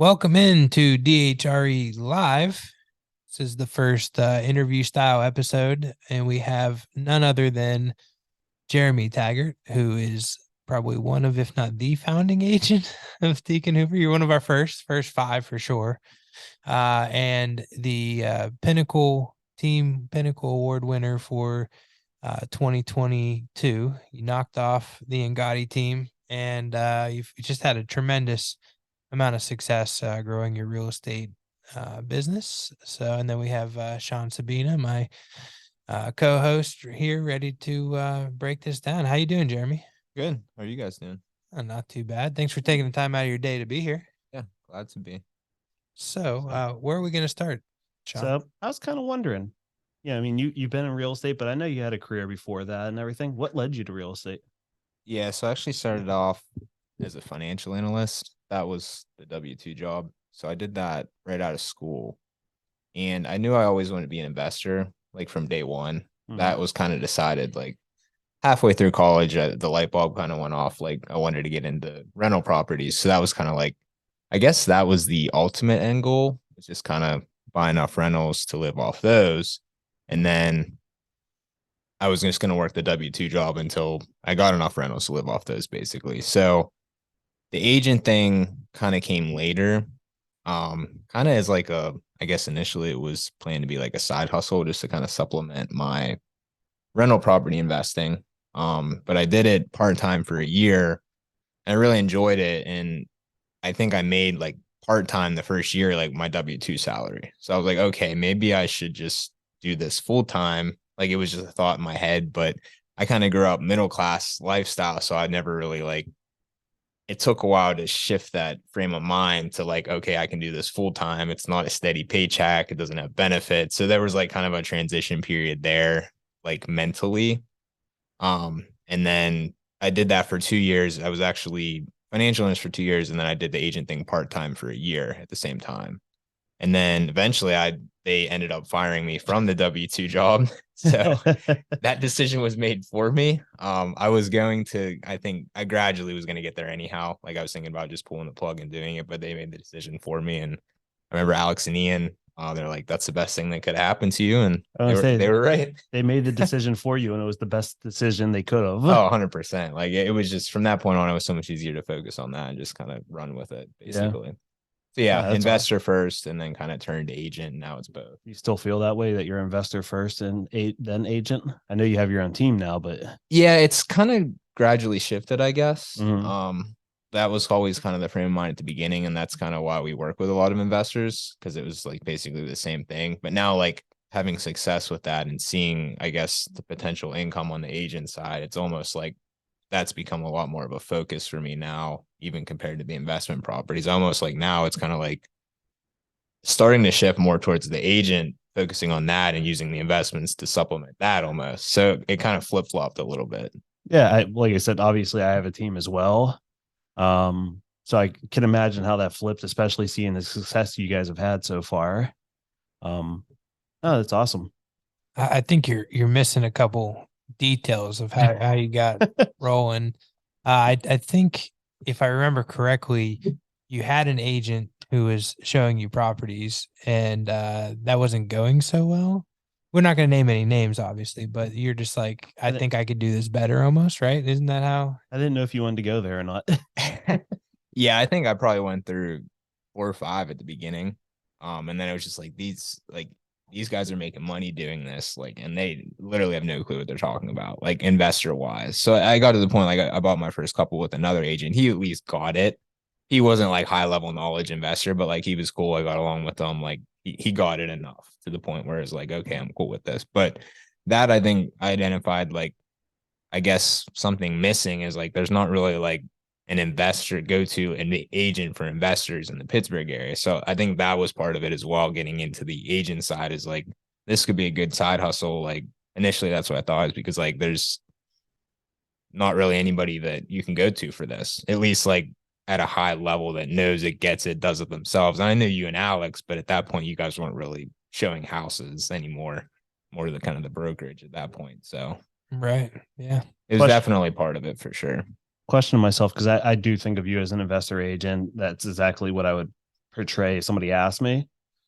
Welcome into DHRE Live. This is the first interview style episode, and we have none other than Jeremy Taggart, who is probably one of, if not the founding agent of Deacon Hoover. You're one of our first five for sure. And the Pinnacle Award winner for 2022. You knocked off the Ngati team, and you've just had a tremendous amount of success growing your real estate business. So, and then we have Sean Sabina, my co-host here, ready to break this down. How you doing, Jeremy? Good. How are you guys doing? Not too bad. Thanks for taking the time out of your day to be here. Yeah, glad to be. So, where are we going to start, Sean? So I was kind of wondering. Yeah, I mean, you've been in real estate, but I know you had a career before that and everything. What led you to real estate? Yeah, so I actually started off as a financial analyst. That was the W-2 job. So I did that right out of school. And I knew I always wanted to be an investor, like from day one. That was kind of decided like halfway through college, the light bulb kind of went off. Like I wanted to get into rental properties. So that was kind of like, I guess that was the ultimate end goal. It's just kind of buy enough rentals to live off those. And then I was just going to work the W-2 job until I got enough rentals to live off those, basically. So the agent thing kind of came later. Kind of as like I guess initially it was planned to be like a side hustle just to kind of supplement my rental property investing. But I did it part-time for a year. And I really enjoyed it. And I think I made like part-time the first year, like my W-2 salary. So I was like, okay, maybe I should just do this full-time. Like it was just a thought in my head, but I kind of grew up middle class lifestyle. So I never really like, it took a while to shift that frame of mind to like, okay, I can do this full time. It's not a steady paycheck. It doesn't have benefits. So there was like kind of a transition period there, like mentally. And then I did that for 2 years. I was actually financial analyst for 2 years, and then I did the agent thing part time for a year at the same time. And then eventually they ended up firing me from the W-2 job. So that decision was made for me. I think I gradually was going to get there anyhow. Like I was thinking about just pulling the plug and doing it, but they made the decision for me. And I remember Alex and Ian, they're like, that's the best thing that could happen to you. And they were right. They made the decision for you, and it was the best decision they could have. Oh, 100%. Like it was just from that point on, it was so much easier to focus on that and just kind of run with it, basically. Yeah. So yeah, investor awesome. First, and then kind of turned agent. And now it's both. You still feel that way, that you're investor first and then agent? I know you have your own team now, but yeah, it's kind of gradually shifted, I guess. That was always kind of the frame of mind at the beginning, and that's kind of why we work with a lot of investors, because it was like basically the same thing. But now, like having success with that and seeing, I guess, the potential income on the agent side, it's almost like that's become a lot more of a focus for me now, even compared to the investment properties. Almost like now it's kind of like starting to shift more towards the agent, focusing on that and using the investments to supplement that almost. So it kind of flip-flopped a little bit. Yeah, like I said, obviously I have a team as well. So I can imagine how that flipped, especially seeing the success you guys have had so far. Oh, that's awesome. I think you're missing a couple details of how you got rolling. I think if I remember correctly, you had an agent who was showing you properties, and that wasn't going so well. We're not going to name any names, obviously, but you're just like, I think I could do this better almost, right? Isn't that how? I didn't know if you wanted to go there or not. Yeah, I think I probably went through 4 or 5 at the beginning. And then it was just like these guys are making money doing this, like, and they literally have no clue what they're talking about, like investor wise. So I got to the point, like I bought my first couple with another agent. He at least got it. He wasn't like high level knowledge investor, but like he was cool. I got along with him. Like he got it enough to the point where it's like, okay, I'm cool with this. But that, I think I identified, like, I guess something missing is like, there's not really like an investor go to an agent for investors in the Pittsburgh area. So I think that was part of it as well. Getting into the agent side is like, this could be a good side hustle. Like initially that's what I thought, is because like, there's not really anybody that you can go to for this, at least like at a high level, that knows it, gets it, does it themselves. And I knew you and Alex, but at that point you guys weren't really showing houses anymore, more the kind of the brokerage at that point. So right. Yeah. It was definitely part of it for sure. Question myself, because I do think of you as an investor agent. That's exactly what I would portray. Somebody asked me,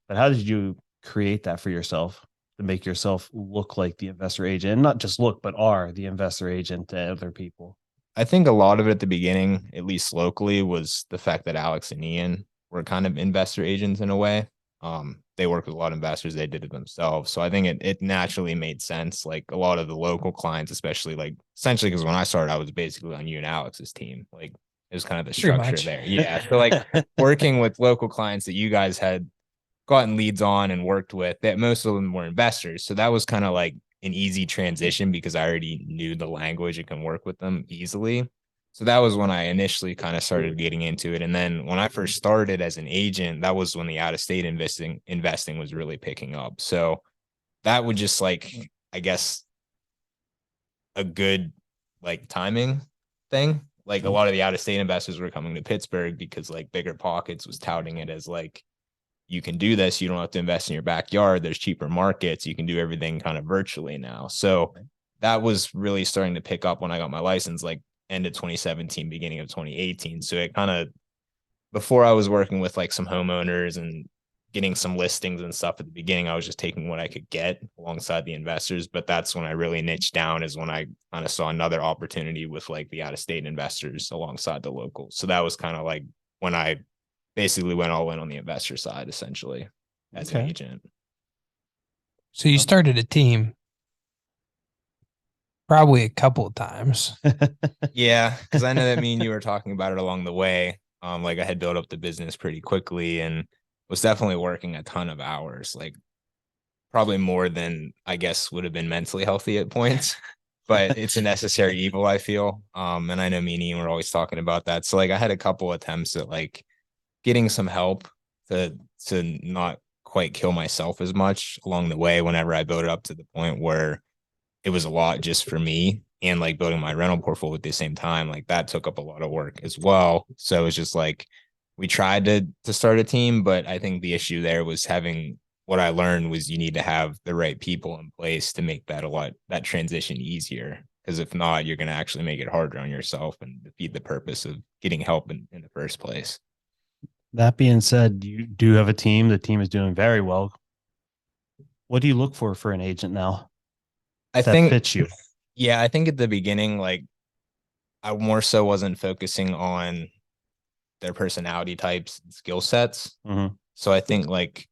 but how did you create that for yourself to make yourself look like the investor agent, and not just look, but are the investor agent to other people? I think a lot of it at the beginning, at least locally, was the fact that Alex and Ian were kind of investor agents in a way. They work with a lot of investors, they did it themselves. So I think it naturally made sense. Like a lot of the local clients, especially like essentially because when I started, I was basically on you and Alex's team. Like it was kind of the structure there. Yeah. So like working with local clients that you guys had gotten leads on and worked with, that most of them were investors. So that was kind of like an easy transition because I already knew the language and can work with them easily. So that was when I initially kind of started getting into it. And then when I first started as an agent, that was when the out-of-state investing was really picking up. So that would just like, I guess, a good like timing thing. Like a lot of the out-of-state investors were coming to Pittsburgh because like Bigger Pockets was touting it as like, you can do this. You don't have to invest in your backyard. There's cheaper markets. You can do everything kind of virtually now. So that was really starting to pick up when I got my license, like end of 2017, beginning of 2018. So it kind of, before I was working with like some homeowners and getting some listings and stuff at the beginning, I was just taking what I could get alongside the investors. But that's when I really niched down, is when I kind of saw another opportunity with like the out-of-state investors alongside the locals. So that was kind of like when I basically went all in on the investor side, essentially, as an agent. So you started a team probably a couple of times. Yeah, because I know that me and you were talking about it along the way. Like I had built up the business pretty quickly and was definitely working a ton of hours, like probably more than I guess would have been mentally healthy at points. But it's a necessary evil, I feel. And I know me and Ian were always talking about that. So like I had a couple attempts at like getting some help to not quite kill myself as much along the way whenever I built it up to the point where it was a lot just for me, and like building my rental portfolio at the same time, like that took up a lot of work as well. So it's just like we tried to start a team, but I think the issue there was having, what I learned was you need to have the right people in place to make that transition easier. Because if not, you're going to actually make it harder on yourself and defeat the purpose of getting help in the first place. That being said, you do have a team. The team is doing very well. What do you look for an agent now? I think fits you. Yeah, I think at the beginning, like I more so wasn't focusing on their personality types and skill sets. Mm-hmm. So I think like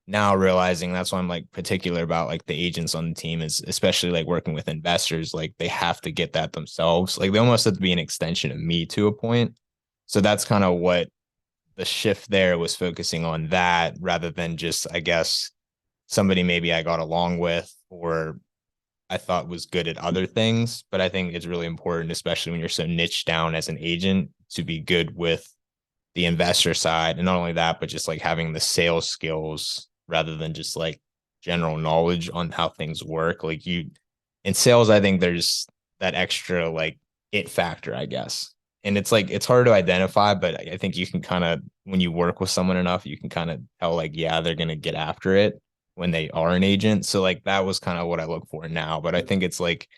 now realizing that's why I'm like particular about like the agents on the team, is especially like working with investors, like they have to get that themselves. Like they almost have to be an extension of me to a point. So that's kind of what the shift there was, focusing on that rather than just, I guess, somebody maybe I got along with or I thought was good at other things. But I think it's really important, especially when you're so niche down as an agent, to be good with the investor side. And not only that, but just like having the sales skills rather than just like general knowledge on how things work. Like you in sales, I think there's that extra like it factor, I guess. And it's like, it's hard to identify, but I think you can kind of, when you work with someone enough, you can kind of tell like, yeah, they're going to get after it when they are an agent. So like that was kind of what I look for now. But I think it's like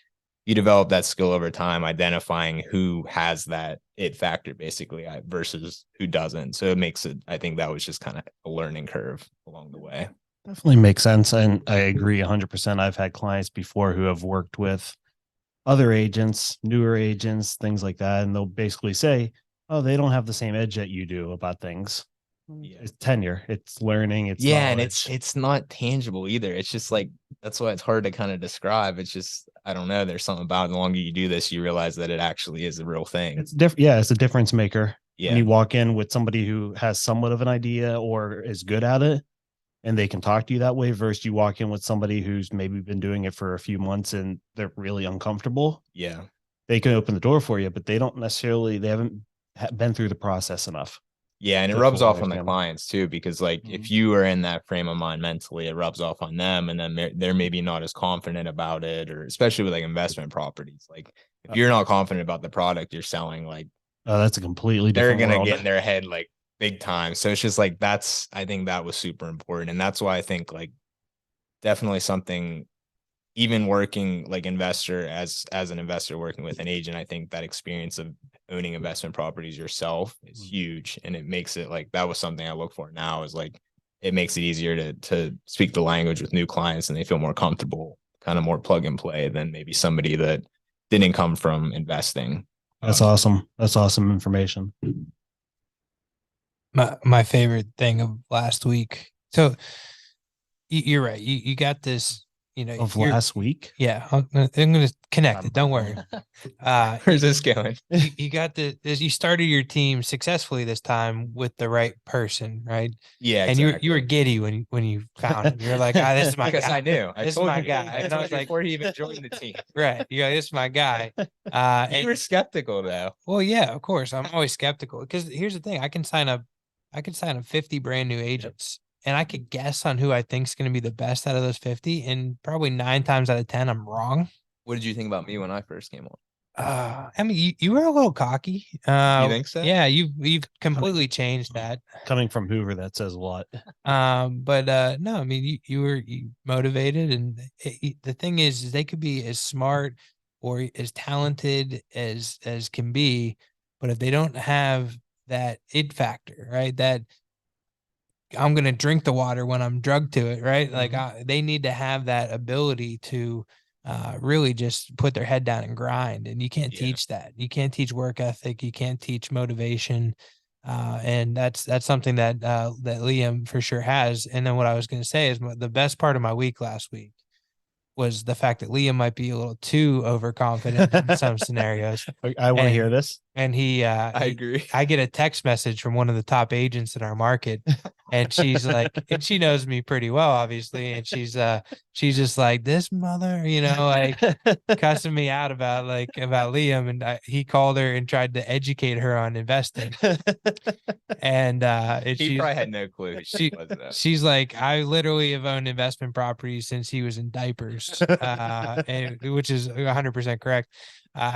you develop that skill over time, identifying who has that it factor basically versus who doesn't. So it makes it, I think that was just kind of a learning curve along the way. Definitely makes sense. And I agree 100%. I've had clients before who have worked with other agents, newer agents, things like that. And they'll basically say, oh, they don't have the same edge that you do about things. Yeah. It's tenure, it's learning, it's knowledge. And it's not tangible either. It's just like, that's why it's hard to kind of describe. It's just, I don't know, there's something about it. The longer you do this, you realize that it actually is a real thing. It's different. Yeah, it's a difference maker. Yeah. When you walk in with somebody who has somewhat of an idea or is good at it, and they can talk to you that way, versus you walk in with somebody who's maybe been doing it for a few months and they're really uncomfortable. Yeah. They can open the door for you, but they haven't been through the process enough. Yeah. And it rubs off on the clients too, because like if you are in that frame of mind mentally, it rubs off on them. And then they're maybe not as confident about it, or especially with like investment properties. Like if you're not confident about the product you're selling, like, that's a completely different they're going to get in their head like big time. So it's just like, I think that was super important. And that's why I think like definitely something, even working like investor as an investor working with an agent, I think that experience of owning investment properties yourself is huge. And it makes it like, that was something I look for now, is like, it makes it easier to speak the language with new clients, and they feel more comfortable, kind of more plug and play than maybe somebody that didn't come from investing. That's awesome. That's awesome information. My favorite thing of last week. So you're right. You got this, Of last week. Yeah, I'm going to connect it. Don't worry. Where's this going? You got you started your team successfully this time with the right person, right? Yeah, and exactly. you were giddy when you found him. You're like, this is my guy. Because I knew. This is my guy. And I was like, before he even joined the team. Right. Yeah, this is my guy. You were skeptical though. Well, yeah, of course. I'm always skeptical, because here's the thing: I can sign up 50 brand new agents, and I could guess on who I think is going to be the best out of those 50, and probably 9 times out of 10 I'm wrong. What did you think about me when I first came on? I mean, you were a little cocky. You think so? Yeah, you've completely changed that. Coming from Hoover, that says a lot. But no, I mean, you were motivated, and the thing is they could be as smart or as talented as can be, but if they don't have that it factor, right? That I'm gonna drink the water when I'm drugged to it, right? Like they need to have that ability to really just put their head down and grind. And you can't teach that. You can't teach work ethic. You can't teach motivation. And that's something that that Liam for sure has. And then what I was going to say is the best part of my week last week was the fact that Liam might be a little too overconfident in some scenarios. I want to hear this. And I agree. I get a text message from one of the top agents in our market, and she's like, and she knows me pretty well, obviously. And she's just like, this mother, like cussing me out about Liam. And he called her and tried to educate her on investing. And he probably had no clue who she was. She's like, I literally have owned investment properties since he was in diapers, which is 100% correct.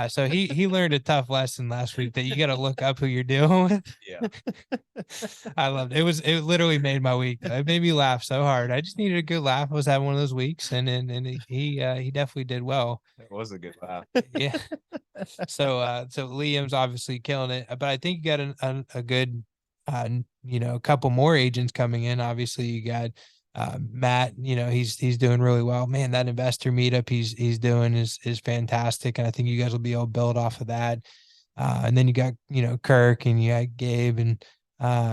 So he learned a tough lesson last week that you got to look up who you're dealing with. Yeah. I loved it. It literally made my week. It made me laugh so hard. I just needed a good laugh. I was having one of those weeks, and he definitely did well. It was a good laugh. Yeah. So Liam's obviously killing it, but I think you got a good, a couple more agents coming in. Obviously you got Matt, he's doing really well, man. That investor meetup he's doing is fantastic. And I think you guys will be able to build off of that. And then you got, Kirk, and you got Gabe, and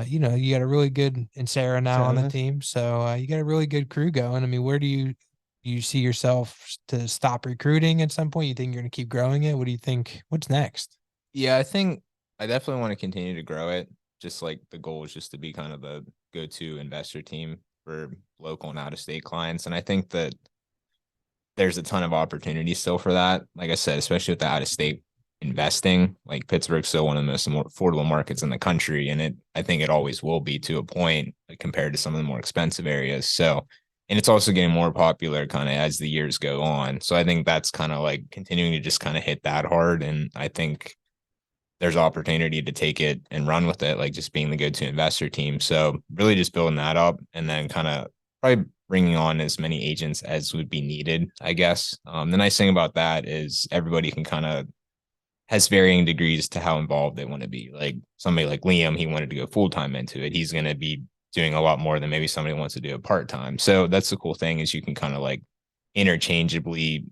you got a really good, and Sarah now on the team. So you got a really good crew going. I mean, where do you see yourself to stop recruiting at some point? You think you're going to keep growing it? What do you think? What's next? Yeah, I think I definitely want to continue to grow it. Just like the goal is just to be kind of the go-to investor team for local and out-of-state clients. And I think that there's a ton of opportunity still for that. Like I said, especially with the out-of-state investing, like Pittsburgh's still one of the most affordable markets in the country. And I think it always will be, to a point, like, compared to some of the more expensive areas. So, and it's also getting more popular kind of as the years go on. So I think that's kind of like continuing to just kind of hit that hard. And I think there's opportunity to take it and run with it, like just being the go-to investor team. So really just building that up, and then kind of probably bringing on as many agents as would be needed, I guess. The nice thing about that is everybody can kind of has varying degrees to how involved they want to be. Like somebody like Liam, he wanted to go full-time into it. He's going to be doing a lot more than maybe somebody wants to do it part-time. So that's the cool thing, is you can kind of like interchangeably,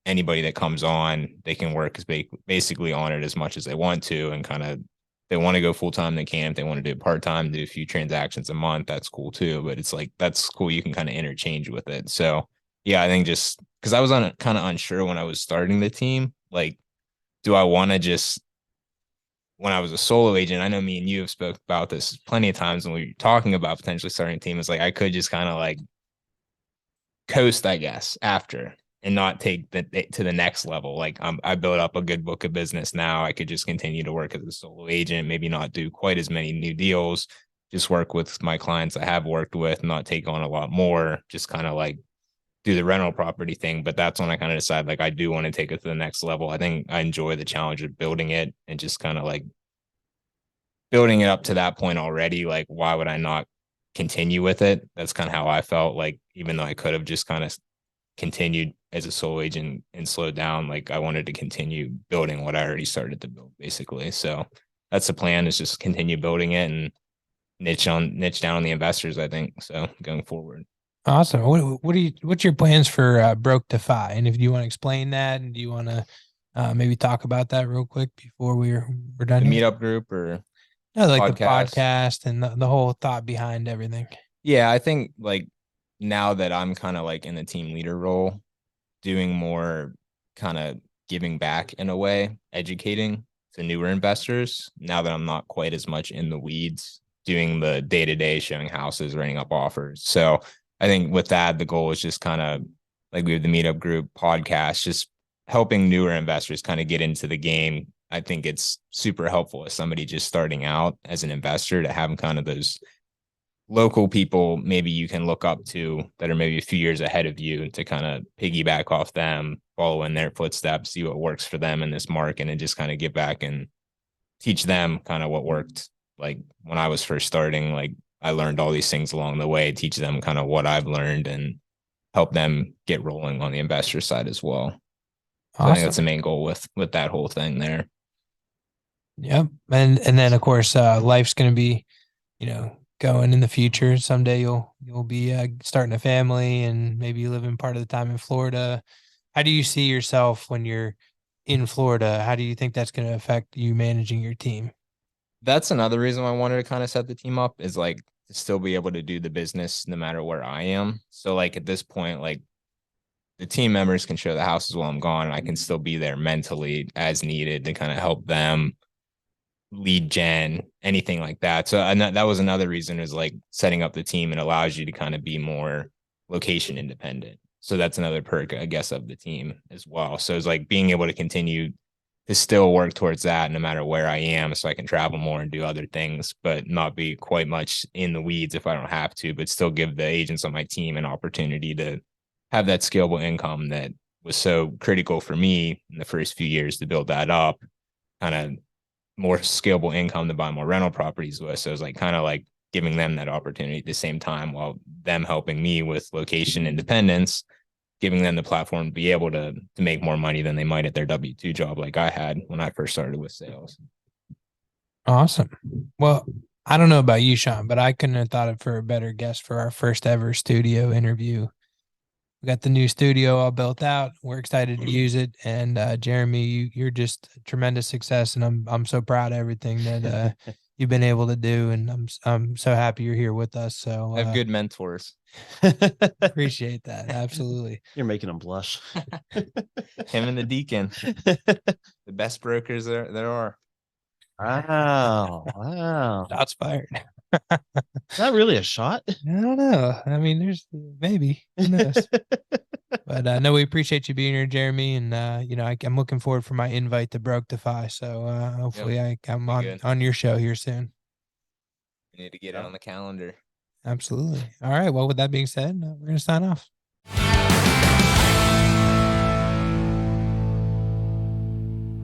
anybody that comes on, they can work basically on it as much as they want to, and kind of, they want to go full-time, they can. If they want to do it part-time, do a few transactions a month, that's cool too. But it's like, that's cool. You can kind of interchange with it. So yeah, I think just because I was kind of unsure when I was starting the team, like, do I want to just, when I was a solo agent, I know me and you have spoke about this plenty of times when we were talking about potentially starting a team, is like, I could just kind of like coast, I guess, after, and not take it to the next level. Like I built up a good book of business now. I could just continue to work as a solo agent, maybe not do quite as many new deals, just work with my clients I have worked with, not take on a lot more, just kind of like do the rental property thing. But that's when I kind of decide, like, I do want to take it to the next level. I think I enjoy the challenge of building it, and just kind of like building it up to that point already. Like, why would I not continue with it? That's kind of how I felt. Like, even though I could have just kind of continued as a sole agent and slowed down, like I wanted to continue building what I already started to build, basically. So that's the plan, is just continue building it and niche down on the investors, I think. So going forward. Awesome. What's your plans for Broke to Fi? And if you want to explain that, and do you want to maybe talk about that real quick before we're done The here? meetup group or No, like the podcast? podcast and the whole thought behind everything. Yeah, I think like now that I'm kind of like in the team leader role, doing more kind of giving back in a way, educating to newer investors. Now that I'm not quite as much in the weeds, doing the day-to-day, showing houses, writing up offers. So I think with that, the goal is just kind of like we have the meetup group podcast, just helping newer investors kind of get into the game. I think it's super helpful as somebody just starting out as an investor to have kind of those local people maybe you can look up to that are maybe a few years ahead of you, to kind of piggyback off them, follow in their footsteps, see what works for them in this market, and just kind of give back and teach them kind of what worked. Like when I was first starting, like I learned all these things along the way, teach them kind of what I've learned and help them get rolling on the investor side as well. So I think that's the Awesome. main goal with that whole thing there. Yep. And then of course life's going to be, going in the future. Someday you'll be starting a family, and maybe you live in part of the time in Florida. How do you see yourself when you're in Florida? How do you think that's going to affect you managing your team? That's another reason why I wanted to kind of set the team up, is like to still be able to do the business no matter where I am. So like at this point, like the team members can show the houses while I'm gone, and I can still be there mentally as needed to kind of help them, lead gen, anything like that. So and that was another reason, is like setting up the team. It allows you to kind of be more location independent. So that's another perk, I guess, of the team as well. So it's like being able to continue to still work towards that no matter where I am, so I can travel more and do other things, but not be quite much in the weeds if I don't have to, but still give the agents on my team an opportunity to have that scalable income that was so critical for me in the first few years to build that up. Kind of more scalable income to buy more rental properties with. So it's like kind of like giving them that opportunity at the same time, while them helping me with location independence, giving them the platform to be able to make more money than they might at their W-2 job, like I had when I first started with sales. Awesome. Well, I don't know about you, Sean, but I couldn't have thought of for a better guest for our first ever studio interview. We got the new studio all built out. We're excited to use it. And Jeremy, you're just a tremendous success, and I'm so proud of everything that you've been able to do. And I'm so happy you're here with us. So I have good mentors. appreciate that. Absolutely. You're making them blush. Him and the deacon, the best brokers there are. Wow. Shots fired. Is that really a shot? I don't know. I mean, there's maybe, who knows? But no, we appreciate you being here, Jeremy. And I'm looking forward for my invite to Broke to Fi. So hopefully I'm on your show here soon. We need to get it on the calendar. Absolutely. All right. Well, with that being said, we're gonna sign off.